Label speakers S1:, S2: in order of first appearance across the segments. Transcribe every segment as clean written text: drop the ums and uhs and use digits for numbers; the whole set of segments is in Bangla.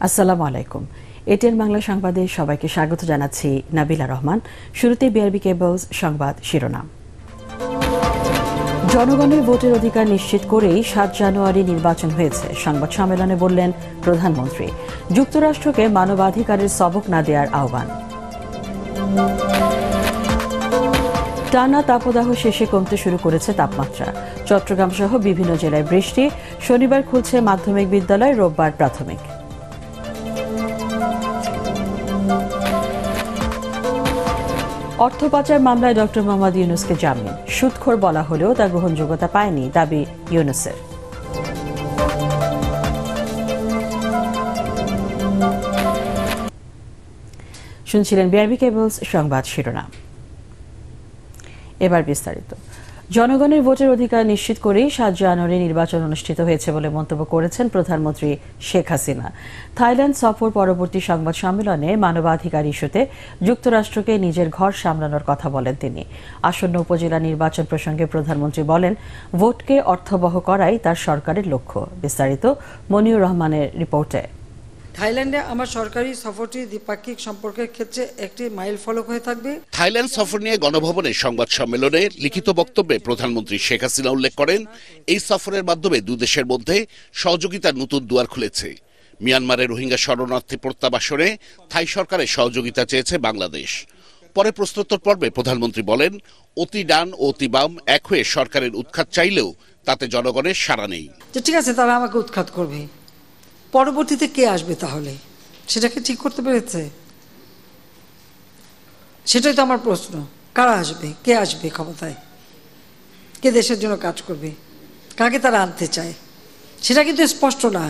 S1: আসসালামু আলাইকুম। এটিএন বাংলা সংবাদে সবাইকে স্বাগত জানাচ্ছি নাবিলা রহমান। শুরুতে বিআরবি কেবলস সংবাদ শিরোনাম। জনগণের ভোটের অধিকার নিশ্চিত করেই ৭ জানুয়ারি নির্বাচন হয়েছে, সংবাদ সম্মেলনে বললেন প্রধানমন্ত্রী। যুক্তরাষ্ট্রকে মানবাধিকারের সবক না দেওয়ার আহ্বান। টানা তাপদাহ শেষে কমতে শুরু করেছে তাপমাত্রা। চট্টগ্রাম সহ বিভিন্ন জেলায় বৃষ্টি। শনিবার খুলছে মাধ্যমিক বিদ্যালয়, রোববার প্রাথমিক। অর্থ পাচার মামলায় ডক্টর মোহাম্মদ ইউনূসকে জামিন। সুদখোর বলা হলেও তা গ্রহণযোগ্যতা পায়নি, দাবি ইউনূসের। শুনছিলেন বিআরবি কেবলস সংবাদ শিরোনাম। এবার বিস্তারিত। জনগণের ভোটের অধিকার নিশ্চিত করেই ৭ জানুয়ারি নির্বাচন অনুষ্ঠিত হয়েছে বলে মন্তব্য করেছেন প্রধানমন্ত্রী শেখ হাসিনা। থাইল্যান্ড সফর পরবর্তী সংবাদ সম্মেলনে মানবাধিকার ইস্যুতে যুক্তরাষ্ট্রকে নিজের ঘর সামলানোর কথা বলেন তিনি। আসন্ন উপজেলা নির্বাচন প্রসঙ্গে প্রধানমন্ত্রী বলেন, ভোটকে অর্থবহ করাই তার সরকারের লক্ষ্য। বিস্তারিত মনিউর রহমানের রিপোর্টে।
S2: থাইল্যান্ডে আমার সরকারি সফরটি দ্বিপাক্ষিক সম্পর্কের ক্ষেত্রে একটি মাইল ফলক হয়ে থাকবে।
S3: থাইল্যান্ড সফর নিয়ে গণভবনের সংবাদ সম্মেলনে লিখিত বক্তব্যে প্রধানমন্ত্রী শেখ হাসিনা উল্লেখ করেন, এই সফরের মাধ্যমে দুদেশের মধ্যে সহযোগিতার নতুন দুয়ার খুলেছে। মিয়ানমারে রোহিঙ্গা শরণার্থী প্রত্যাবাসনে থাই সরকারের সহযোগিতা চেয়েছে বাংলাদেশ। পরে প্রশ্নোত্তর পর্বে প্রধানমন্ত্রী বলেন, অতি ডান ও অতি বাম এক হয়ে সরকারের উৎখাত চাইলেও তাতে জনগণের সাড়া নেই।
S2: ঠিক আছে, তারা আমাকে উৎখাত করবে, পরবর্তীতে কে আসবে তাহলে? সেটাকে ঠিক করতে পেরেছে? সেটাই তো আমার প্রশ্ন। কারা আসবে, কে আসবে ক্ষমতায়, কে দেশের জন্য কাজ করবে, কাকে তারা আনতে চায়, সেটা কিন্তু স্পষ্ট না।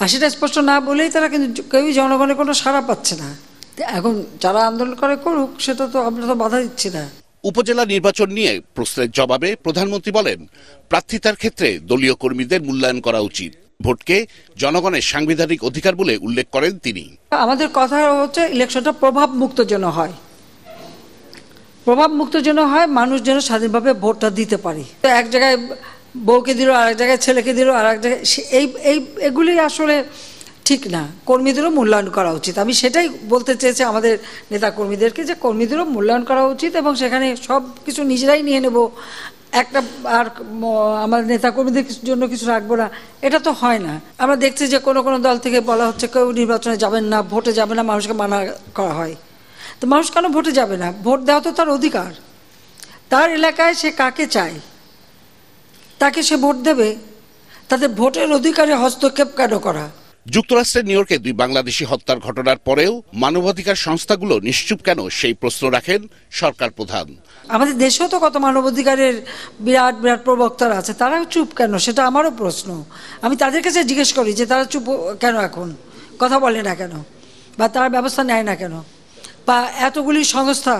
S2: আর সেটা স্পষ্ট না বলেই তারা কিন্তু কেউই জনগণের কোনো সাড়া পাচ্ছে না। এখন যারা আন্দোলন করে করুক, সেটা তো আমরা তো বাধা দিচ্ছি না।
S3: উপজেলা নির্বাচন নিয়ে প্রশ্নের জবাবে প্রধানমন্ত্রী বলেন, প্রার্থিতার ক্ষেত্রে দলীয় কর্মীদের মূল্যায়ন করা উচিত। ভোটকে জনগণের সাংবিধানিক অধিকার বলে উল্লেখ করেন তিনি।
S2: আমাদের কথা হচ্ছে ইলেকশনটা প্রভাব মুক্ত যেন হয়, প্রভাব মুক্ত যেন হয়, মানুষ যেন স্বাধীনভাবে ভোটটা দিতে পারে। তো এক জায়গায় বউকে দিল, আরেক জায়গায় ছেলেকে দিল, আর এক জায়গায় এগুলি আসলে ঠিক না। কর্মীদেরও মূল্যায়ন করা উচিত। আমি সেটাই বলতে চেয়েছি আমাদের নেতা কর্মীদেরকে, যে কর্মীদেরও মূল্যায়ন করা উচিত এবং সেখানে সব কিছু নিজেরাই নিয়ে নেব, একটা আর আমার নেতা কর্মীদের জন্য কিছু রাখবো না, এটা তো হয় না। আমরা দেখছি যে কোনো কোনো দল থেকে বলা হচ্ছে কেউ নির্বাচনে যাবেন না, ভোটে যাবে না, মানুষকে মানা করা হয়। তো মানুষ কেন ভোটে যাবে না? ভোট দেওয়া তো তার অধিকার। তার এলাকায় সে কাকে চায় তাকে সে ভোট দেবে। তাদের ভোটের অধিকারে হস্তক্ষেপ কেন করা?
S3: যুক্তরাষ্ট্রের নিউ ইয়র্কে 2 বাংলাদেশি হত্যার ঘটনার পরেও মানবাধিকার সংস্থাগুলো নিশ্চুপ কেন, সেই প্রশ্ন রাখেন সরকার প্রধান।
S2: আমাদের দেশেও তো কত মানবাধিকারের বিরাট বিরাট প্রবক্তারা আছে, তারাও চুপ কেন? সেটা আমারও প্রশ্ন। আমি তাদের কাছে জিজ্ঞেস করি যে তারা চুপ কেন, এখন কথা বলে না কেন, বা তারা ব্যবস্থা নেয় না কেন? বা এতগুলি সংস্থা,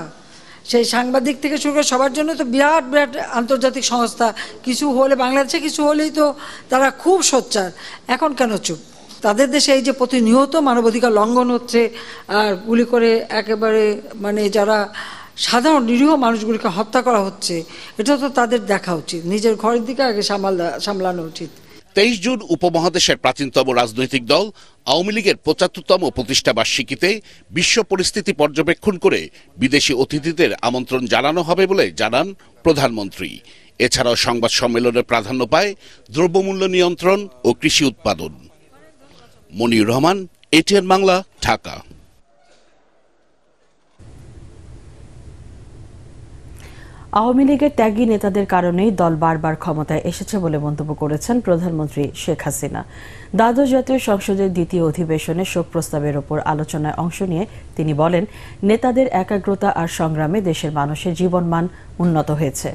S2: সেই সাংবাদিক থেকে শুরু করে সবার জন্য তো বিরাট বিরাট আন্তর্জাতিক সংস্থা, কিছু হলে বাংলাদেশে কিছু হলেই তো তারা খুব সোচ্চার, এখন কেন চুপ? তাদের দেশে এই যে প্রতিনিয়ত মানবাধিকার লঙ্ঘন হচ্ছে, আর গুলি করে একেবারে যারা সাধারণ নিরীহ মানুষগুলিকে হত্যা করা হচ্ছে, এটা তো তাদের দেখা উচিত। নিজের ঘরের দিকে আগে সামলানো উচিত।
S3: 23 জুন উপমহাদেশের প্রাচীনতম রাজনৈতিক দল আওয়ামী লীগের 75তম প্রতিষ্ঠা বার্ষিকীতে বিশ্ব পরিস্থিতি পর্যবেক্ষণ করে বিদেশি অতিথিদের আমন্ত্রণ জানানো হবে বলে জানান প্রধানমন্ত্রী। এছাড়াও সংবাদ সম্মেলনে প্রাধান্য পায় দ্রব্যমূল্য নিয়ন্ত্রণ ও কৃষি উৎপাদন। মনিউর রহমান, এটিএন বাংলা, ঢাকা।
S1: আওয়ামী লীগের ত্যাগী নেতাদের কারণেই দল বারবার ক্ষমতায় এসেছে বলে মন্তব্য করেছেন প্রধানমন্ত্রী শেখ হাসিনা। দ্বাদশ জাতীয় সংসদের দ্বিতীয় অধিবেশনে শোক প্রস্তাবের ওপর আলোচনায় অংশ নিয়ে তিনি বলেন, নেতাদের একাগ্রতা আর সংগ্রামে দেশের মানুষের জীবনমান উন্নত হয়েছে।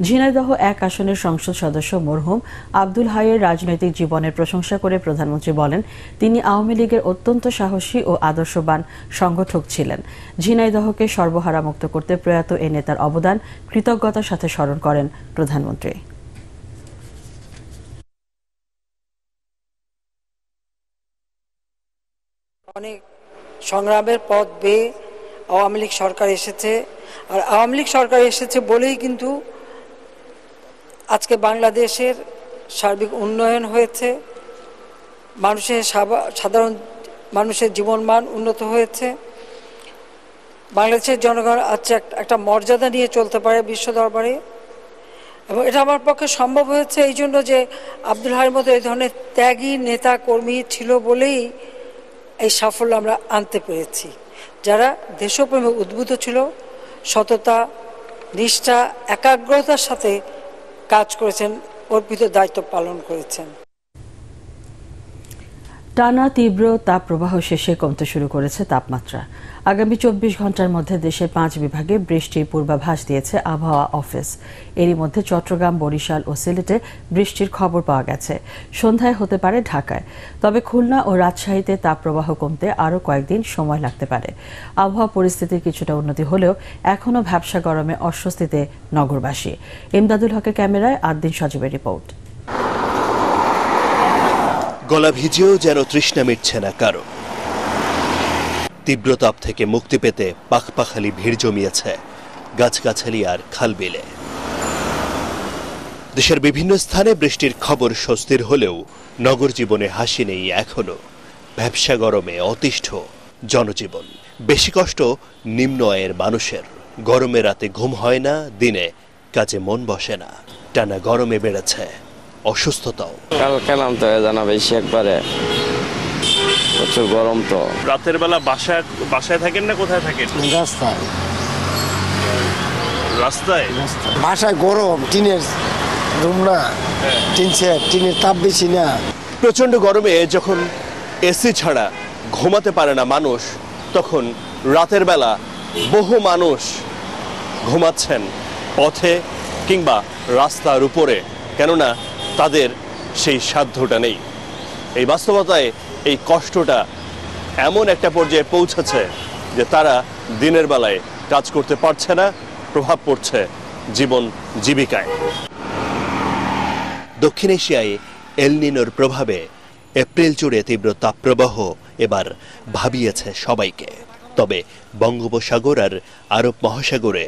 S1: ঝিনাইদহ 1 আসনের সংসদ সদস্য মরহুম আব্দুল হাইয়ের রাজনৈতিক জীবনের প্রশংসা করে প্রধানমন্ত্রী বলেন, তিনি আওয়ামী লীগের অত্যন্ত সাহসী ও আদর্শবান সংগঠক ছিলেন। ঝিনাইদহকে সর্বহারামুক্ত করতে প্রয়াত এ নেতার অবদান কৃতজ্ঞতার সাথে স্মরণ করেন প্রধানমন্ত্রী।
S2: অনেক সংগ্রামের পথ বেয়ে আওয়ামী লীগ সরকার এসেছে, আর আওয়ামী লীগ সরকার এসেছে বলেই কিন্তু আজকে বাংলাদেশের সার্বিক উন্নয়ন হয়েছে। মানুষের সাধারণ মানুষের জীবনমান উন্নত হয়েছে, বাংলাদেশের জনগণ আজকে একটা মর্যাদা নিয়ে চলতে পারে বিশ্ব দরবারে। এবং এটা আমার পক্ষে সম্ভব হয়েছে এই জন্য যে আব্দুল হাইয়ের মতো এই ধরনের ত্যাগী নেতা কর্মী ছিল বলেই এই সাফল্য আমরা আনতে পেরেছি, যারা দেশপ্রেমে উদ্বুদ্ধ ছিল, সততা, নিষ্ঠা, একাগ্রতার সাথে কাজ করেছেন, অর্পিত দায়িত্ব পালন করেছেন।
S1: টানা তীব্র তাপপ্রবাহ শেষে কমতে শুরু করেছে তাপমাত্রা। আগামী 24 ঘন্টার মধ্যে দেশের 5 বিভাগে বৃষ্টির পূর্বাভাস দিয়েছে আবহাওয়া অফিস। এরই মধ্যে চট্টগ্রাম, বরিশাল ও সিলেটে বৃষ্টির খবর পাওয়া গেছে। সন্ধ্যায় হতে পারে ঢাকায়। তবে খুলনা ও রাজশাহীতে তাপপ্রবাহ কমতে আরও কয়েকদিন সময় লাগতে পারে। আবহাওয়া পরিস্থিতির কিছুটা উন্নতি হলেও এখনও ভ্যাপসা গরমে অস্বস্তিতে নগরবাসী। ইমদাদুল হকের ক্যামেরায় আদ্দিন সজীবের রিপোর্ট।
S4: গলা ভিজেও যেন তৃষ্ণা মিটছে না কারো। তীব্র তাপ থেকে মুক্তি পেতে পাখপাখালি ভিড় জমিয়েছে গাছগাছালি আর খালবিলে। দেশের বিভিন্ন স্থানে বৃষ্টির খবর স্বস্তির হলেও নগর জীবনে হাসি নেই এখনো। ভ্যাপসা গরমে অতিষ্ঠ জনজীবন। বেশি কষ্ট নিম্ন আয়ের মানুষের। গরমে রাতে ঘুম হয় না, দিনে কাজে মন বসে না। টানা গরমে বেড়েছে অসুস্থতাও।
S5: কালকে নামতে হয় জানা বেশি, একবারে প্রচুর গরম। তো
S6: রাতের বেলা বাসায় থাকেন না কোথায় থাকেন?
S7: রাস্তায়।
S6: রাস্তায়?
S7: বাসায় গরম, টিনের রুম না, টিনের তাপ বেশি না।
S4: প্রচন্ড গরমে যখন এসি ছাড়া ঘুমাতে পারে না মানুষ, তখন রাতের বেলা বহু মানুষ ঘুমাচ্ছেন পথে কিংবা রাস্তার উপরে, কেননা তাদের সেই সাধ্যটা নেই। এই বাস্তবতায় এই কষ্টটা এমন একটা পর্যায়ে পৌঁছেছে যে তারা দিনের বেলায় কাজ করতে পারছে না, প্রভাব পড়ছে জীবন জীবিকায়। দক্ষিণ এশিয়ায় এল নিনোর প্রভাবে এপ্রিল জুড়ে তীব্র তাপপ্রবাহ এবার ভাবিয়েছে সবাইকে। তবে বঙ্গোপসাগর আর আরব মহাসাগরে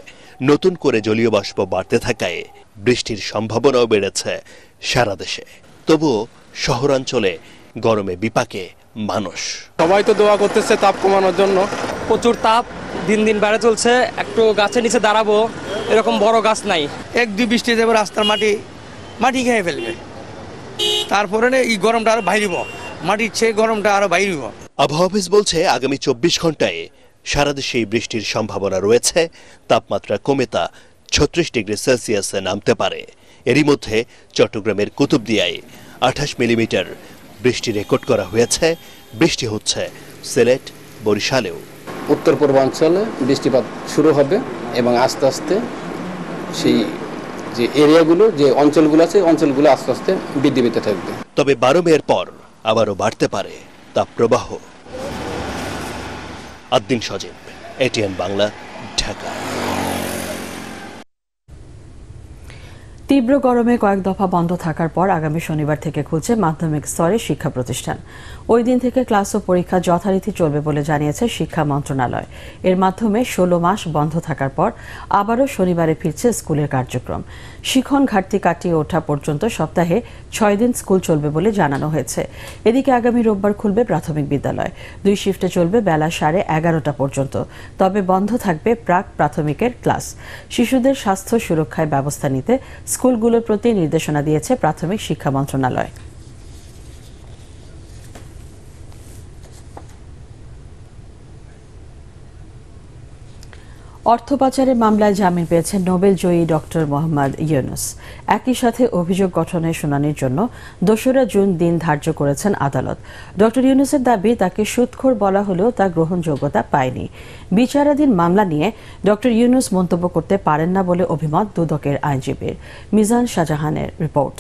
S4: নতুন করে জলীয় বাষ্প বাড়তে থাকায় বৃষ্টির সম্ভাবনাও বেড়েছে সারা দেশে। তবুও শহরাঞ্চলে গরমে বিপাকে মানুষ।
S8: সবাই তো দোয়া করতেছে তাপ কমানোর জন্য। প্রচুর তাপ দিন দিন বেড়ে চলছে। একটু গাছের নিচে দাঁড়াবো, এরকম বড় গাছ নাই।
S9: 1-2 বৃষ্টি দেবে, রাস্তার মাটি খেয়ে ফেলবে। তারপরে এই গরমটা আরো বাইরিব, মাটির চেয়ে গরমটা আরো বাইরিব।
S4: আবহাওয়া অফিস বলছে আগামী 24 ঘন্টায় সারা দেশে বৃষ্টির সম্ভাবনা রয়েছে। তাপমাত্রা কমে তা 36 ডিগ্রি সেলসিয়াসে নামতে পারে। এরই মধ্যে চট্টগ্রামের কুতুবদিয়ায় 28 মিলিমিটার বৃষ্টি রেকর্ড করা হয়েছে। বৃষ্টি হচ্ছে সিলেট, বরিশালেও।
S10: উত্তর পূর্বাঞ্চলে বৃষ্টিপাত শুরু হবে এবং আস্তে আস্তে সেই যে এরিয়াগুলো, যে অঞ্চলগুলো আছে, অঞ্চলগুলো আস্তে আস্তে বৃদ্ধি পেতে থাকবে।
S4: তবে 12 মের পর আবারও বাড়তে পারে তাপপ্রবাহ। আদ্দিন সজীব, এটিএন বাংলা, ঢাকা।
S1: তীব্র গরমে কয়েক দফা বন্ধ থাকার পর আগামী শনিবার থেকে খুলছে মাধ্যমিক স্তরের শিক্ষা প্রতিষ্ঠান। ওই দিন থেকে ক্লাস ও পরীক্ষা যথারীতি চলবে বলে জানিয়েছে শিক্ষা মন্ত্রণালয়। এর মাধ্যমে 16 মাস বন্ধ থাকার পর আবারও শনিবারে ফিরছে স্কুলের কার্যক্রম। শিক্ষণ ঘাটতি কাটিয়ে ওঠা পর্যন্ত সপ্তাহে 6 দিন স্কুল চলবে বলে জানানো হয়েছে। এদিকে আগামী রোববার খুলবে প্রাথমিক বিদ্যালয়। 2 শিফটে চলবে বেলা 11:30 পর্যন্ত। তবে বন্ধ থাকবে প্রাক প্রাথমিকের ক্লাস। শিশুদের স্বাস্থ্য সুরক্ষায় ব্যবস্থা নিতে স্কুলগুলোর প্রতি নির্দেশনা দিয়েছে প্রাথমিক শিক্ষা মন্ত্রণালয়। অর্থ পাচারের মামলায় জামিন পেয়েছেন নোবেলজয়ী ডক্টর মোহাম্মদ ইউনুস। একই সাথে অভিযোগ গঠনের শুনানির জন্য 2রা জুন দিন ধার্য করেছেন আদালত। ডক্টর ইউনুসের দাবি, তাকে সুদখোর বলা হলেও তা গ্রহণযোগ্যতা পায়নি। বিচারাধীন মামলা নিয়ে ডক্টর ইউনুস মন্তব্য করতে পারেন না বলে অভিমত দুদকের আইনজীবীর। মিজান শাহজাহানের রিপোর্ট।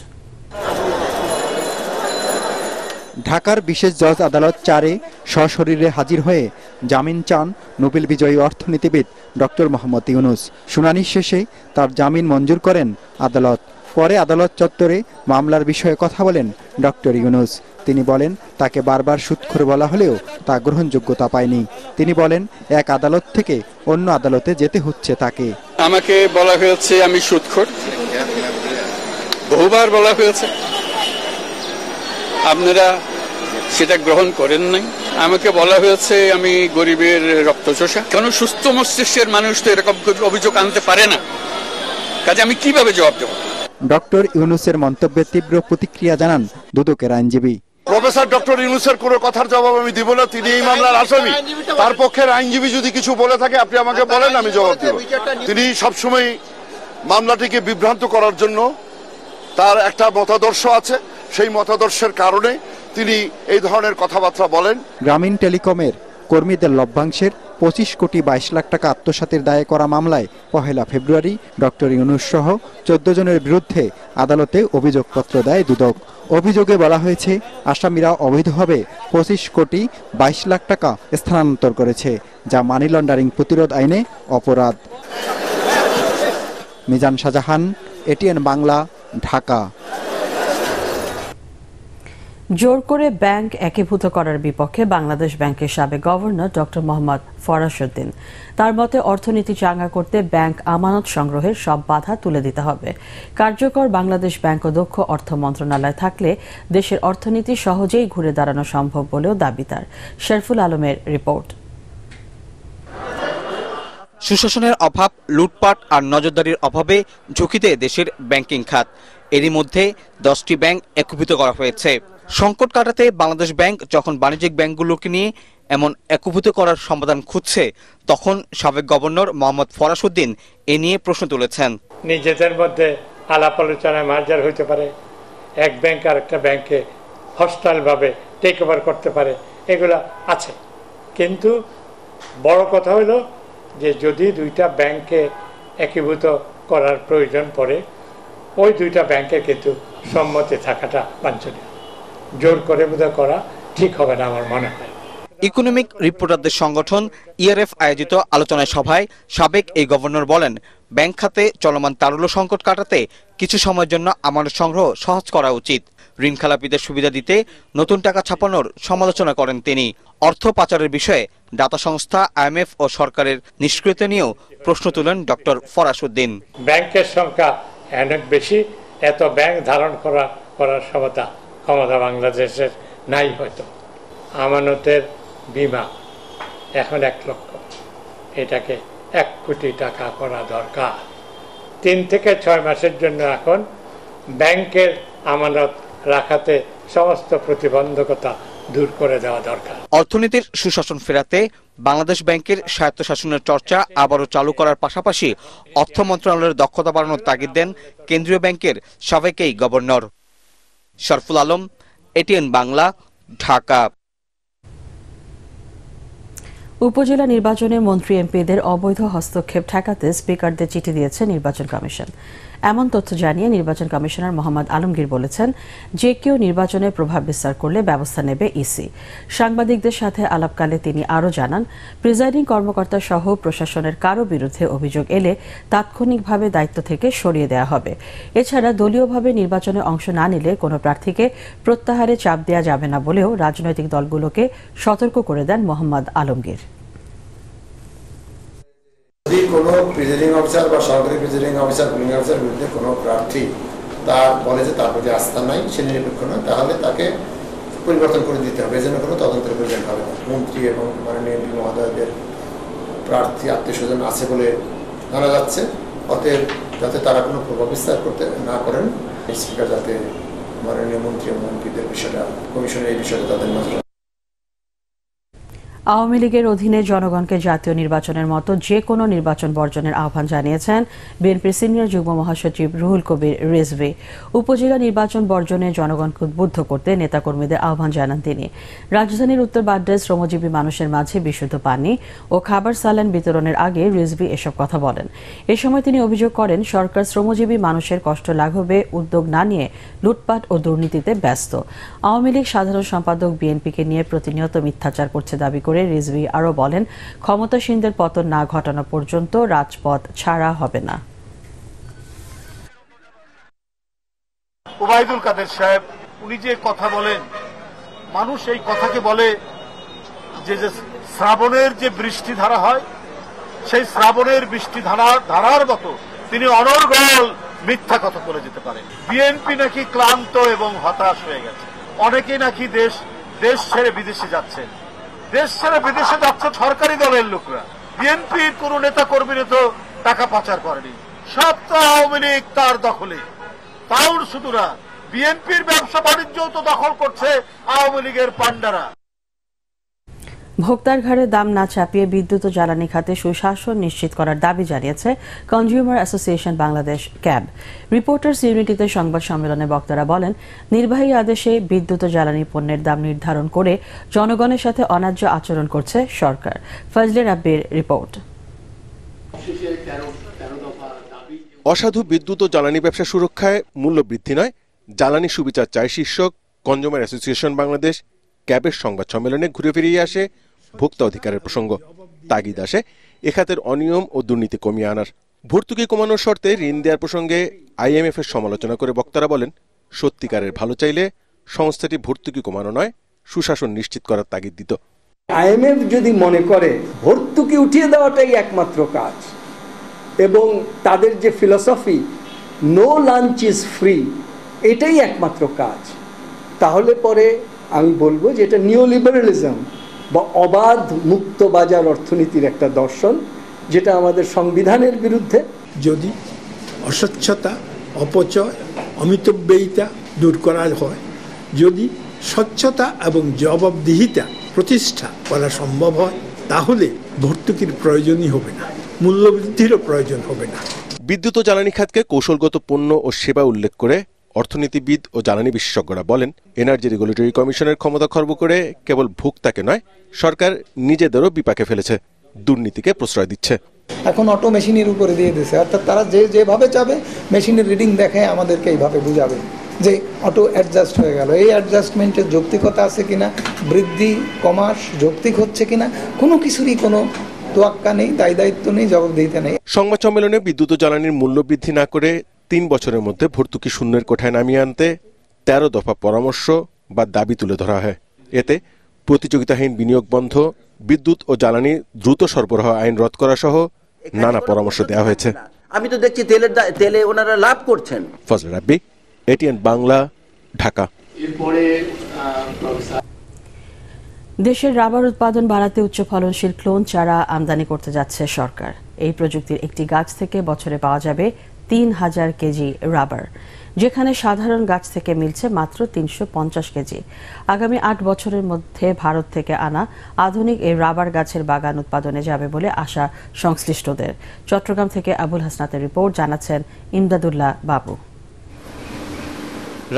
S11: ঢাকার বিশেষ জজ আদালত 4-এ সশরীরে হাজির হয়ে জামিন চান নোবেল বিজয়ী অর্থনীতিবিদ ডক্টর মোহাম্মদ ইউনুস। শুনানি শেষে তার জামিন মঞ্জুর করেন আদালত। পরে আদালত চত্বরে মামলার বিষয়ে কথা বলেন ডক্টর ইউনুস। তিনি বলেন, তাকে বারবার সুদখোর বলা হলেও তা গ্রহণযোগ্যতা পায়নি। তিনি বলেন, এক আদালত থেকে অন্য আদালতে যেতে হচ্ছে তাকে।
S12: আমাকে বলা হয়েছে আমি সুদখোর, বহুবার বলা হয়েছে, আপনারা সেটা গ্রহণ করেন নাই। আমাকে বলা হয়েছে আমি গরিবের রক্তচোষা। কেন সুস্থ মস্তিষ্কের মানুষ তো এরকম অভিযোগ আনতে পারে না, কাজে আমি কিভাবে জবাব দেব?
S11: ডক্টর ইউনূসের মন্তব্যে তীব্র প্রতিক্রিয়া জানান দুদকের আইনজীবী।
S13: প্রফেসর ডক্টর ইউনূসের কোনো কথার জবাব আমি দিব না, তিনি এই মামলার আসামি। তার পক্ষের আইনজীবী যদি কিছু বলে থাকে আপনি আমাকে বলেন, আমি জবাব দেব। তিনি সবসময় মামলাটিকে বিভ্রান্ত করার জন্য তার একটা মতাদর্শ আছে, সেই মতাদর্শের কারণে তিনি এই ধরনের কথাবার্তা বলেন।
S11: গ্রামীণ টেলিকমের কর্মীদের লভ্যাংশের 25 কোটি 22 লাখ টাকা আত্মসাতের দায়ে করা মামলায় 1 ফেব্রুয়ারি ডক্টর ইউনূস সহ 14 জনের বিরুদ্ধে আদালতে অভিযোগপত্র দেয় দুদক। অভিযোগে বলা হয়েছে আসামিরা অবৈধভাবে 25 কোটি 22 লাখ টাকা স্থানান্তর করেছে, যা মানি লন্ডারিং প্রতিরোধ আইনে অপরাধ। মিজান শাহজাহান, এটিএন বাংলা, ঢাকা।
S1: জোর করে ব্যাংক একীভূত করার বিপক্ষে বাংলাদেশ ব্যাংকের সাবেক গভর্নর ডক্টর মোহাম্মদ ফরাসউদ্দিন। তার মতে অর্থনীতি চাঙ্গা করতে ব্যাংক আমানত সংগ্রহের সব বাধা তুলে দিতে হবে। কার্যকর বাংলাদেশ ব্যাংক ও দক্ষ অর্থ মন্ত্রণালয় থাকলে দেশের অর্থনীতি সহজেই ঘুরে দাঁড়ানো সম্ভব বলেও দাবি তার। শরফুল আলমের রিপোর্ট।
S14: সুশাসনের অভাব, লুটপাট আর নজরদারির অভাবে ঝুঁকিতে দেশের ব্যাংকিং খাত। এরই মধ্যে 10টি ব্যাংক একীভূত করা হয়েছে। সংকট কাটাতে বাংলাদেশ ব্যাংক যখন বাণিজ্যিক ব্যাংকগুলোকে নিয়ে এমন একীভূত করার সমাধান খুঁজছে, তখন সাবেক গভর্নর মোহাম্মদ ফরাসউদ্দিন এ নিয়ে প্রশ্ন তুলেছেন।
S15: নিজেদের মধ্যে আলাপ আলোচনায় মার্জার হইতে পারে, এক ব্যাংক আর একটা ব্যাংকে হস্টাইলভাবে টেক ওভার করতে পারে, এগুলো আছে। কিন্তু বড় কথা হলো যে যদি দুইটা ব্যাংকে একীভূত করার প্রয়োজন পড়ে, ওই দুইটা ব্যাংকের কিন্তু সম্মতি থাকাটা বাঞ্ছনীয়। জোর করে বোধহয় করা ঠিক হবে না আমার মনে হয়।
S14: ইকোনমিক রিপোর্টারদের সংগঠন ইআরএফ আয়োজিত আলোচনা সভায় সাবেক এই গভর্নর বলেন, ব্যাংক খাতে চলমান তারল্য সংকট কাটাতে কিছু সময়ের জন্য আমানত সংগ্রহ সহজ করা উচিত। ঋণ খেলাপিদের সুবিধা দিতে নতুন টাকা ছাপানোর সমালোচনা করেন তিনি। অর্থ পাচারের বিষয়ে দাতা সংস্থা আইএমএফ ও সরকারের নিষ্ক্রিয়তা নিয়েও প্রশ্ন তুলেন ডক্টর ফরাসউদ্দিন।
S15: ব্যাংকের সংখ্যা অনেক বেশি, এত ব্যাংক ধারণ করার ক্ষমতা বাংলাদেশের নাই। হয়তো আমানতের বীমা এখন 1 লক্ষ, এটাকে 1 কোটি টাকা করা দরকার। 3 থেকে 6 মাসের জন্য এখন ব্যাংকের আমানত রাখাতে সমস্ত প্রতিবন্ধকতা দূর করে দেওয়া দরকার।
S14: অর্থনীতির সুশাসন ফেরাতে বাংলাদেশ ব্যাংকের স্বায়ত্তশাসনের চর্চা আবারও চালু করার পাশাপাশি অর্থ মন্ত্রণালয়ের দক্ষতা বাড়ানোর তাগিদ দেন কেন্দ্রীয় ব্যাংকের সাবেক এই গভর্নর। শরফুল আলম, এটিএন বাংলা, ঢাকা।
S1: উপজেলা নির্বাচনে মন্ত্রী এমপিদের অবৈধ হস্তক্ষেপ ঠেকাতে স্পিকারদের চিঠি দিয়েছে নির্বাচন কমিশন। এমন তথ্য জানিয়ে নির্বাচন কমিশনার মোহাম্মদ আলমগীর বলেছেন, যে কেউ নির্বাচনে প্রভাব বিস্তার করলে ব্যবস্থা নেবে ইসি। সাংবাদিকদের সাথে আলাপকালে তিনি আরও জানান, প্রিজাইডিং কর্মকর্তা সহ প্রশাসনের কারো বিরুদ্ধে অভিযোগ এলে তাৎক্ষণিকভাবে দায়িত্ব থেকে সরিয়ে দেওয়া হবে। এছাড়া দলীয়ভাবে নির্বাচনে অংশ না নিলে কোনো প্রার্থীকে প্রত্যাহারে চাপ দেওয়া যাবে না বলেও রাজনৈতিক দলগুলোকে সতর্ক করে দেন মোহাম্মদ আলমগীর।
S16: যদি কোনো প্রিজাইডিং অফিসার বা সরকারি প্রিজাইডিং অফিসার পুলিং অফিসার বিরুদ্ধে কোনো প্রার্থী তার বলে যে তার প্রতি আস্থা নাই, সে নিরপেক্ষ নয়, তাহলে তাকে পরিবর্তন করে দিতে হবে। এজন্য কোনো তদন্তের প্রয়োজন হবে না। মন্ত্রী এবং মাননীয় এমপি মহোদয়দের প্রার্থী আত্মীয় স্বজন আছে বলে জানা যাচ্ছে, অতএব যাতে তারা কোনো প্রভাব বিস্তার করতে না করেন, স্পিকার যাতে মাননীয় মন্ত্রী এবং এমপিদের বিষয়টা, কমিশনের এই বিষয়টা তাদের নজর।
S1: আওয়ামী লীগের অধীনে জনগণকে জাতীয় নির্বাচনের মতো যে কোনো নির্বাচন বর্জনের আহ্বান জানিয়েছেন বিএনপির সিনিয়র যুগ্ম মহাসচিব রুহুল কবির রিজভী। উপজেলা নির্বাচন বর্জনে জনগণকে উদ্বুদ্ধ করতে নেতাকর্মীদের আহ্বান জানান তিনি। রাজধানীর উত্তর বাড্ডায় শ্রমজীবী মানুষের মাঝে বিশুদ্ধ পানি ও খাবার সালান বিতরণের আগে রিজভী এসব কথা বলেন। এ সময় তিনি অভিযোগ করেন, সরকার শ্রমজীবী মানুষের কষ্ট লাঘবে উদ্যোগ না নিয়ে লুটপাট ও দুর্নীতিতে ব্যস্ত। আওয়ামী লীগ সাধারণ সম্পাদক বিএনপিকে নিয়ে প্রতিনিয়ত মিথ্যাচার করছে দাবি করে রিজভী আরও বলেন, ক্ষমতাসীনদের পতন না ঘটানো পর্যন্ত রাজপথ ছাড়া হবে না।
S17: ওবায়দুল কাদের সাহেব উনি যে কথা বলেন, মানুষ এই কথাকে বলে যে শ্রাবণের যে বৃষ্টি ধারা হয়, সেই শ্রাবণের বৃষ্টি ধারার মতো তিনি অনর্গল মিথ্যা কথা বলে যেতে পারেন। বিএনপি নাকি ক্লান্ত এবং হতাশ হয়ে গেছে, অনেকেই নাকি দেশ ছেড়ে বিদেশে যাচ্ছেন। দেশ ছেড়ে বিদেশে যাচ্ছে সরকারি দলের লোকরা, বিএনপির কোন নেতা কর্মীরা তো টাকা পাচার করেনি, সব তো আওয়ামী লীগ তার দখলে। তাও শুধু না, বিএনপির ব্যবসা বাণিজ্য তো দখল করছে আওয়ামী লীগের পান্ডারা।
S1: ভোক্তার ঘাড়ে দাম না চাপিয়ে বিদ্যুৎ ও জ্বালানি খাতে সুশাসন নিশ্চিত করার দাবি জানিয়েছে consumer association Bangladesh cab. Reporters ইউনিটিতে সংবাদ সম্মেলনে বক্তারা বলেন, নির্বাহী আদেশে বিদ্যুৎ ও জ্বালানি পণ্যের দাম নির্ধারণ করে জনগণের সাথে অন্যায্য আচরণ করছে সরকার। ফজলে রাব্বির রিপোর্ট।
S4: অসাধু বিদ্যুৎ ও জ্বালানি ব্যবসা সুরক্ষায় মূল্য বৃদ্ধি নয়, জ্বালানি সুবিচার চায় শীর্ষক কনজিউমার অ্যাসোসিয়েশন বাংলাদেশ ক্যাবের সংবাদ সম্মেলনে ঘুরে ফিরিয়ে আসে ভোক্তা অধিকারের প্রসঙ্গ। তাগিদ আসে এ খাতের অনিয়ম ও দুর্নীতি কমিয়ে আনার। ভর্তুকি কমানোর শর্তে ঋণ দেওয়ার প্রসঙ্গে IMF এর সমালোচনা করে বক্তারা বলেন, সত্যিকারের ভালো চাইলে সংস্থাটি ভর্তুকি কমানো নয়, সুশাসন নিশ্চিত করার তাগিদ দিত।
S18: IMF যদি মনে করে ভর্তুকি উঠিয়ে দেওয়াটাই একমাত্র কাজ এবং তাদের যে philosophy no lunch is free, এটাই একমাত্র কাজ, তাহলে পরে আমি বলবো যে এটা নিওলিবারালিজম বা অবাধ মুক্ত বাজার অর্থনীতির একটা দর্শন, যেটা আমাদের সংবিধানের বিরুদ্ধে।
S19: যদি অস্বচ্ছতা, অপচয়, অমিতব্যয়িতা দূর করা হয়, যদি স্বচ্ছতা এবং জবাবদিহিতা প্রতিষ্ঠা করা সম্ভব হয়, তাহলে ভর্তুকির প্রয়োজনই হবে না, মূল্যবৃদ্ধিরও প্রয়োজন হবে না।
S4: বিদ্যুৎ ও জ্বালানি খাতকে কৌশলগত পণ্য ও সেবা উল্লেখ করে অর্থনীতিবিদ ও জ্বালানি বিশেষজ্ঞরা বলেন, এনার্জি রেগুলেটরি কমিশনের ক্ষমতা খর্ব করে কেবল ভোক্তাকে নয়, সরকার নিজেদেরও বিপাকে ফেলেছে, দুর্নীতিকে প্রশ্রয় দিচ্ছে।
S20: এখন অটো মেশিনের উপরে দিয়ে দিয়েছে, অর্থাৎ তারা যেভাবে চাবে মেশিনের রিডিং দেখে আমাদেরকে এইভাবে বুঝাবে যে অটো অ্যাডজাস্ট হয়ে গেল। এই অ্যাডজাস্টমেন্টের যৌক্তিকতা আছে কিনা, বৃদ্ধি কমাস যৌক্তিক হচ্ছে কিনা, কোনো কিছুরই কোনো তোয়াক্কা নেই, দায়িত্ব নেই, জবাবদিহিতা নেই।
S4: সংবাদ সম্মেলনে বিদ্যুৎ ও জ্বালানির মূল্য বৃদ্ধি না করে 3 বছরের মধ্যে ভর্তুকি শূন্যের কোঠায় নামিয়ে আনতে 13 দফা পরামর্শ বা দাবি তুলে ধরা হয়। এতে প্রতিযোগিতাহীন বিনিয়োগ বন্ধ, বিদ্যুৎ ও জ্বালানি দ্রুত সরবরাহ আইন রদ করা সহ নানা পরামর্শ দেওয়া হয়েছে।
S21: আমি তো দেখছি তেলে ওনারা লাভ করছেন।
S4: ফজলে রাব্বি, ATN বাংলা, ঢাকা।
S1: দেশের রাবার উৎপাদন বাড়াতে উচ্চ ফলনশীল ক্লোন চারা আমদানি করতে যাচ্ছে সরকার। এই প্রযুক্তির একটি গাছ থেকে বছরে পাওয়া যাবে 3000 কেজি রাবার, যেখানে সাধারণ গাছ থেকে মিলছে মাত্র 350 কেজি। আগামী 8 বছরের মধ্যে ভারত থেকে আনা আধুনিক এই রাবার গাছের বাগান উৎপাদনে যাবে বলে আশা সংশ্লিষ্টদের। চট্টগ্রাম থেকে আবুল হাসনাতের রিপোর্ট, জানাচ্ছেন ইমদাদুল্লাহ বাবু।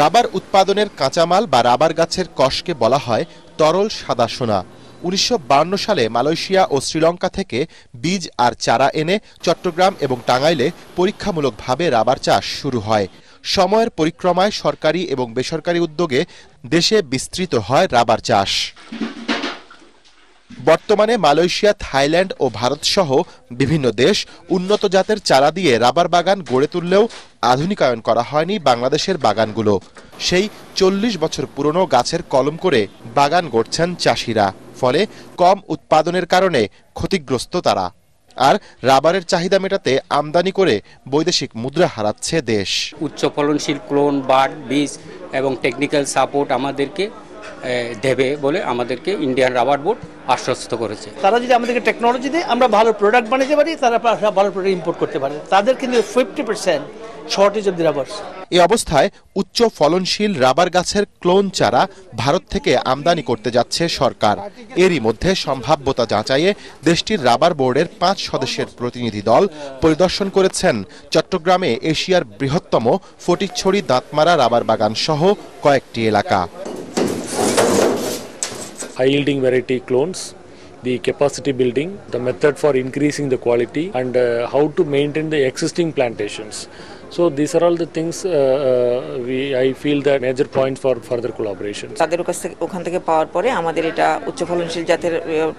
S22: রাবার উৎপাদনের কাঁচামাল বা রাবার গাছের কষকে বলা হয় তরল সাদা সোনা। 1952 সালে মালয়েশিয়া ও শ্রীলঙ্কা থেকে বীজ আর চারা এনে চট্টগ্রাম এবং টাঙ্গাইলে পরীক্ষামূলকভাবে রাবার চাষ শুরু হয়। সময়ের পরিক্রমায় সরকারি এবং বেসরকারি উদ্যোগে দেশে বিস্তৃত হয় রাবার চাষ। বর্তমানে মালয়েশিয়া, থাইল্যান্ড ও ভারত সহ বিভিন্ন দেশ উন্নত জাতের চারা দিয়ে রাবার বাগান গড়ে তুললেও আধুনিকায়ন করা হয়নি বাংলাদেশের বাগানগুলো। সেই 40 বছর পুরনো গাছের কলম করে বাগান গড়ছেন চাষিরা, ফলে কম উৎপাদনের কারণে ক্ষতিগ্রস্ত তারা। আর রাবারের চাহিদা মেটাতে আমদানি করে বৈদেশিক মুদ্রা হারাচ্ছে দেশ।
S23: উচ্চ ফলনশীল ক্লোন, বার্ড, বীজ এবং টেকনিক্যাল সাপোর্ট আমাদেরকে দেবে বলে আমাদেরকে ইন্ডিয়ান রাবার বোর্ড আশ্বস্ত করেছে।
S9: তারা যদি আমাদেরকে টেকনোলজি দেয়, আমরা ভালো প্রোডাক্ট বানাতে পারি, তারা ভালো প্রোডাক্ট ইম্পোর্ট করতে পারে। তাদের কিন্তু 50% শর্টেজ অফ দি রাবার।
S22: এই অবস্থায় উচ্চ ফলনশীল রাবার গাছের ক্লোন চারা ভারত থেকে আমদানি করতে যাচ্ছে সরকার। এরই মধ্যে সম্ভাব্যতা যাচাইয়ে দেশটির রাবার বোর্ডের 5 সদস্যের প্রতিনিধি দল পরিদর্শন করেছেন চট্টগ্রামে এশিয়ার বৃহত্তম ফটিকছড়ি দাঁতমারা রাবার বাগান সহ কয়েকটি এলাকা।
S24: High yielding variety clones, the capacity building, the method for increasing the quality, and how to maintain the existing plantations. So these are all the things I feel that major points for further collaboration.
S25: তাদের ওখান থেকে পাওয়ার পরে আমাদের এটা উচ্চ ফলনশীল জাতের,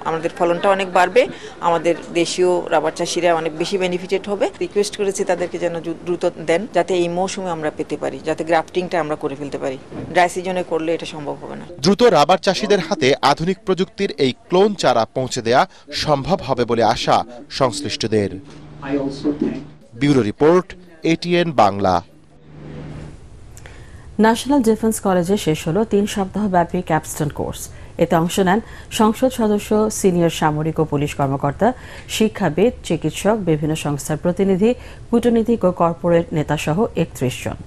S25: আমাদের ফলনটা অনেক বাড়বে, আমাদের দেশীয় রাবার চাষিরা অনেক বেশি বেনিফিটেড হবে। রিকোয়েস্ট করেছি তাদেরকে যেন দ্রুত দেন, যাতে এই মৌসুমে আমরা পেতে পারি, যাতে গ্রাফটিংটা আমরা করে ফেলতে পারি। ড্রাই সিজনে করলে এটা সম্ভব হবে না।
S22: দ্রুত রাবার চাষিদের হাতে আধুনিক প্রযুক্তির এই ক্লোন চারা পৌঁছে দেয়া সম্ভব হবে বলে আশা সংশ্লিষ্টদের। Bureau report, ATN Bangla.
S1: National defence কলেজে শেষ হলো 3 সপ্তাহ ব্যাপী ক্যাপস্টন কোর্স। এতে অংশ নেন সংসদ সদস্য, সিনিয়র সামরিক ও পুলিশ কর্মকর্তা, শিক্ষাবিদ, চিকিৎসক, বিভিন্ন সংস্থার প্রতিনিধি, কূটনীতিক ও কর্পোরেট নেতাসহ ৩১ জন।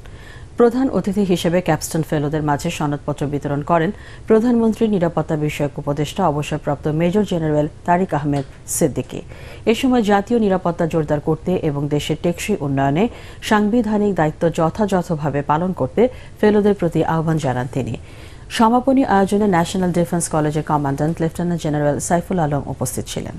S1: প্রধান অতিথি হিসেবে ক্যাপস্টন ফেলোদের মাঝে সনদপত্র বিতরণ করেন প্রধানমন্ত্রীর নিরাপত্তা বিষয়ক উপদেষ্টা অবসরপ্রাপ্ত মেজর জেনারেল তারিক আহমেদ সিদ্দিকী। এ সময় জাতীয় নিরাপত্তা জোরদার করতে এবং দেশের টেকসই উন্নয়নে সাংবিধানিক দায়িত্ব যথাযথভাবে পালন করতে ফেলোদের প্রতি আহ্বান জানান তিনি। সমাপনী আয়োজনে ন্যাশনাল ডিফেন্স কলেজের commandant lieutenant general Saiful Alam উপস্থিত ছিলেন।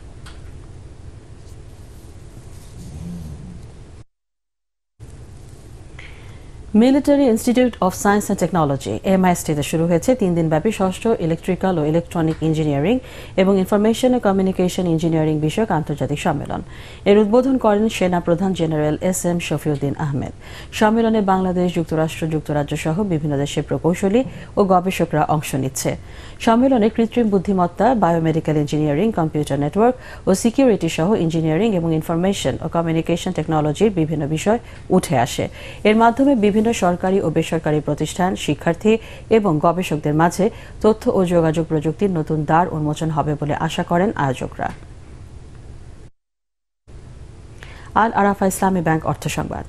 S1: Military institute of science and technology MIST-তে শুরু হয়েছে 3 দিনব্যাপী ষষ্ঠ ইলেকট্রিক্যাল ও ইলেকট্রনিক ইঞ্জিনিয়ারিং এবং ইনফরমেশন ও কমিউনিকেশন ইঞ্জিনিয়ারিং বিষয়ক আন্তর্জাতিক সম্মেলন। এর উদ্বোধন করেন সেনা প্রধান জেনারেল SM শফিউদ্দিন আহমেদ। সম্মেলনে বাংলাদেশ, যুক্তরাষ্ট্র, যুক্তরাজ্য সহ বিভিন্ন দেশের প্রকৌশলী ও গবেষকরা অংশ নিচ্ছে। সম্মেলনে কৃত্রিম বুদ্ধিমত্তা, বায়োমেডিক্যাল ইঞ্জিনিয়ারিং, কম্পিউটার নেটওয়ার্ক ও সিকিউরিটি সহ ইঞ্জিনিয়ারিং এবং ইনফরমেশন ও কমিউনিকেশন টেকনোলজির বিভিন্ন বিষয় উঠে আসে। এর মাধ্যমে বিভিন্ন সরকারি ও বেসরকারি প্রতিষ্ঠান, শিক্ষার্থী এবং গবেষকদের মাঝে তথ্য ও যোগাযোগ প্রযুক্তির নতুন দ্বার উন্মোচন হবে বলে আশা করেন আয়োজকরা। আল আরাফা ইসলামী ব্যাংক অর্থ সংবাদ।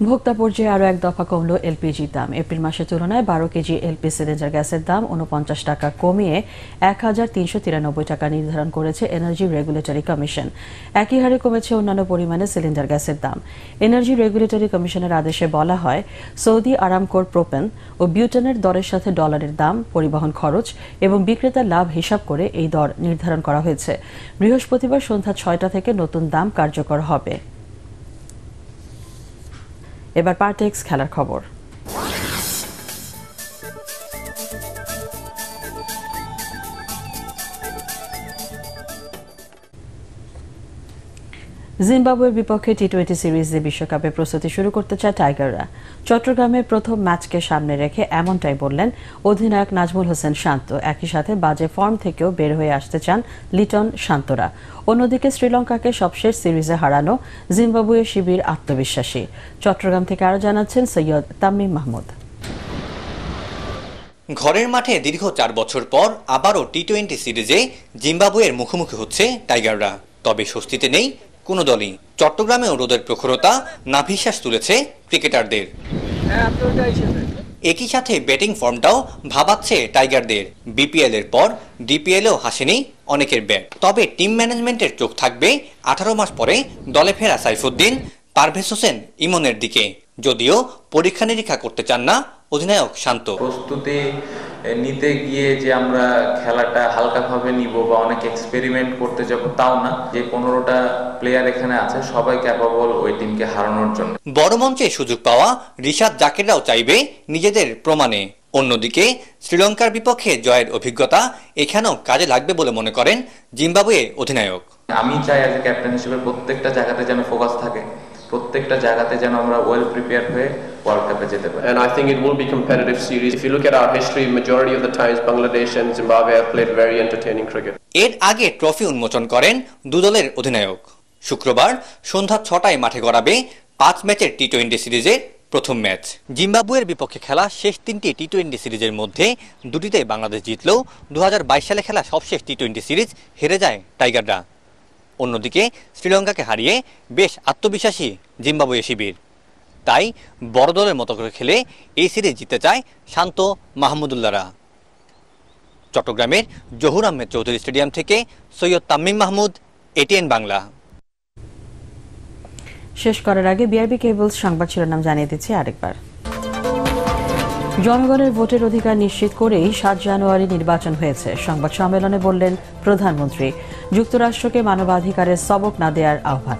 S1: ভোক্তা পর্যায়ে আরও এক দফা কমল এলপিজির দাম। এপ্রিল মাসের তুলনায় 12 কেজি এলপি সিলিন্ডার গ্যাসের দাম 49 টাকা কমিয়ে 1393 টাকা নির্ধারণ করেছে এনার্জি রেগুলেটরি কমিশন। একই হারে কমেছে অন্যান্য পরিমাণে সিলিন্ডার গ্যাসের দাম। এনার্জি রেগুলেটরি কমিশনের আদেশে বলা হয়, সৌদি আরামকোর প্রোপেন ও বিউটেনের দরের সাথে ডলারের দাম, পরিবহন খরচ এবং বিক্রেতার লাভ হিসাব করে এই দর নির্ধারণ করা হয়েছে। বৃহস্পতিবার সন্ধ্যা 6টা থেকে নতুন দাম কার্যকর হবে। এবার পার্টেক্স খেলার খবর। জিম্বাবুয়ের বিপক্ষে টি-20 সিরিজে বিশ্বকাপে প্রস্তুতি শুরু করতে চায় টাইগাররা। চট্টগ্রামে প্রথম ম্যাচকে সামনে রেখে এমনটাই বললেন অধিনায়ক নাজমুল হোসেন শান্ত। একই সাথে বাজে ফর্ম থেকেও বের হয়ে আসতে চান লিটন শান্তরা। অন্যদিকে শ্রীলঙ্কাকে সবশেষ সিরিজে হারানো জিম্বাবুয়ে শিবির আত্মবিশ্বাসী। চট্টগ্রাম থেকে আরো জানাচ্ছেন সৈয়দ তামিম মাহমুদ।
S14: ঘরের মাঠে দীর্ঘ 4 বছর পর আবারও টি-20 সিরিজে জিম্বাবুয়ের মুখোমুখি হচ্ছে টাইগাররা। তবে স্বস্তিতে নেই কোনো দলই। চট্টগ্রামেও রোদের প্রখরতা নাভিশ্বাস তুলেছে ক্রিকেটারদের। একই সাথে ব্যাটিং ফর্মটাও ভাবাচ্ছে টাইগারদের। বিপিএল এর পর ডিপিএলেও হাসেনি অনেকের ব্যাট। তবে টিম ম্যানেজমেন্টের চোখ থাকবে 18 মাস পরে দলে ফেরা সাইফুদ্দিন, পারভেজ হোসেন ইমনের দিকে। যদিও পরীক্ষা নিরীক্ষা করতে চান না অধিনায়ক শান্ত।
S2: প্রস্তুতি নিতে গিয়ে যে আমরা খেলাটা হালকাভাবে নিব বা অনেক এক্সপেরিমেন্ট করতে যাব তাও না। যে 15টা প্লেয়ার এখানে আছে সবাই ক্যাপাবল ওই টিমকে হারানোর জন্য।
S14: বড় মঞ্চে সুযোগ পাওয়া রিশাদ জাকিররাও চাইবে নিজেদের প্রমাণে। অন্যদিকে শ্রীলঙ্কার বিপক্ষে জয়ের অভিজ্ঞতা এখানেও কাজে লাগবে বলে মনে করেন জিম্বাবুয়ে অধিনায়ক।
S2: আমি চাই অ্যাজ এ ক্যাপ্টেন হিসেবে প্রত্যেকটা জায়গাতে যেন ফোকাস থাকে, প্রত্যেকটা জায়গাতে যেন আমরা ওয়েল প্রিপেয়ার হয়ে ওয়ার্ল্ড কাপে যেতে পারি।
S3: And I think it will be competitive series. If you look at our history, majority of the times Bangladesh and Zimbabwe have played very entertaining cricket.
S14: এর আগে ট্রফি উন্মোচন করেন দুদলের অধিনায়ক। শুক্রবার সন্ধ্যা 6টায় মাঠে গড়াবে 5 ম্যাচের টি-20 সিরিজের প্রথম ম্যাচ। জিম্বাবুয়ের বিপক্ষে খেলা শেষ 3টি টি-20 সিরিজের মধ্যে 2টিতে বাংলাদেশ জিতলেও 2022 সালে খেলা সবশেষ টি-20 সিরিজ হেরে যায় টাইগাররা। অন্যদিকে শ্রীলঙ্কাকে হারিয়ে বেশ আত্মবিশ্বাসী জিম্বাবুয়ে শিবির। তাই বড় দলের মতো করে খেলে এই সিরিজ জিততে চায় শান্ত মাহমুদুল্লাহরা। চট্টগ্রামের জহুর আহমেদ চৌধুরী স্টেডিয়াম থেকে সৈয়দ তামিম মাহমুদ, ATN বাংলা।
S1: শেষ করার আগে বিআরবি কেবলস সংবাদ শিরোনাম জানিয়ে দিচ্ছি আরেকবার। জনগণের ভোটের অধিকার নিশ্চিত করেই 7 জানুয়ারি নির্বাচন হয়েছে, সংবাদ সম্মেলনে বললেন প্রধানমন্ত্রী। যুক্তরাষ্ট্রকে মানবাধিকারের সবক না দেওয়ার আহ্বান।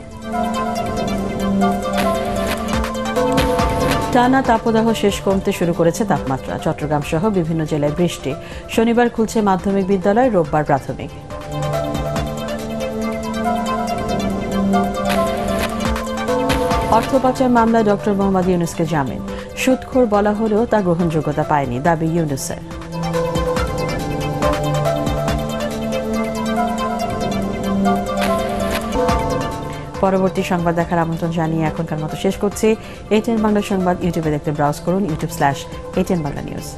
S1: টানা তাপদাহ শেষ কমতে শুরু করেছে তাপমাত্রা। চট্টগ্রাম সহ বিভিন্ন জেলায় বৃষ্টি। শনিবার খুলছে মাধ্যমিক বিদ্যালয়, রোববার প্রাথমিক। অর্থ পাচার মামলায় ডক্টর মোহাম্মদ ইউনূসকে জামিন। সুদখোর বলা হলেও তা গ্রহণযোগ্যতা পায়নি, দাবি ইউনূসের। পরবর্তী সংবাদ দেখার আমন্ত্রণ জানিয়ে এখনকার মতো শেষ করছি। ATN বাংলা সংবাদ ইউটিউবে দেখতে ব্রাউজ করুন youtube/ATN Bangla News।